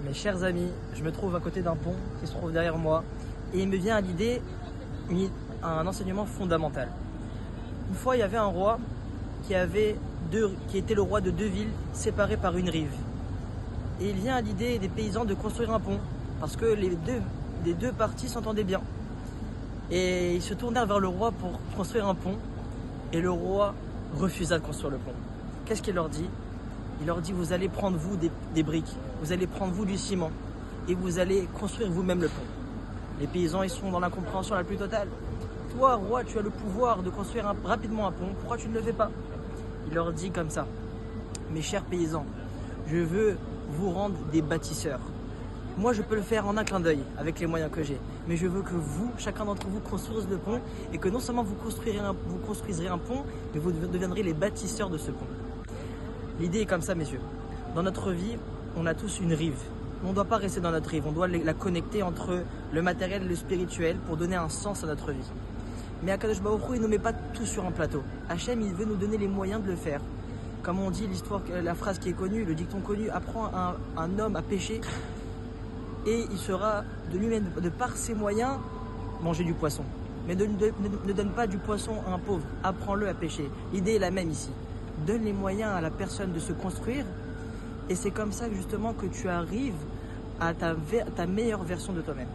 Mes chers amis, je me trouve à côté d'un pont qui se trouve derrière moi et il me vient à l'idée un enseignement fondamental. Une fois, il y avait un roi qui était le roi de deux villes séparées par une rive. Et il vient à l'idée des paysans de construire un pont parce que les deux parties s'entendaient bien. Et ils se tournèrent vers le roi pour construire un pont et le roi refusa de construire le pont. Qu'est-ce qu'il leur dit? Il leur dit: vous allez prendre vous des briques, vous allez prendre vous du ciment et vous allez construire vous-même le pont. Les paysans, ils sont dans l'incompréhension la plus totale. Toi, roi, tu as le pouvoir de construire rapidement un pont, pourquoi tu ne le fais pas? Il leur dit comme ça: mes chers paysans, je veux vous rendre des bâtisseurs. Moi, je peux le faire en un clin d'œil avec les moyens que j'ai, mais je veux que vous, chacun d'entre vous, construise le pont et que non seulement vous construiserez un pont, mais vous deviendrez les bâtisseurs de ce pont. L'idée est comme ça, messieurs. Dans notre vie, on a tous une rive. On ne doit pas rester dans notre rive, on doit la connecter entre le matériel et le spirituel pour donner un sens à notre vie. Mais Akadosh Baruch Hu, il ne nous met pas tout sur un plateau. Hachem, il veut nous donner les moyens de le faire. Comme on dit, la phrase qui est connue, le dicton connu: apprends un homme à pêcher et il sera de lui-même, de par ses moyens, manger du poisson. Mais ne donne pas du poisson à un pauvre, apprends-le à pêcher. L'idée est la même ici. Donne les moyens à la personne de se construire et c'est comme ça justement que tu arrives à ta meilleure version de toi-même.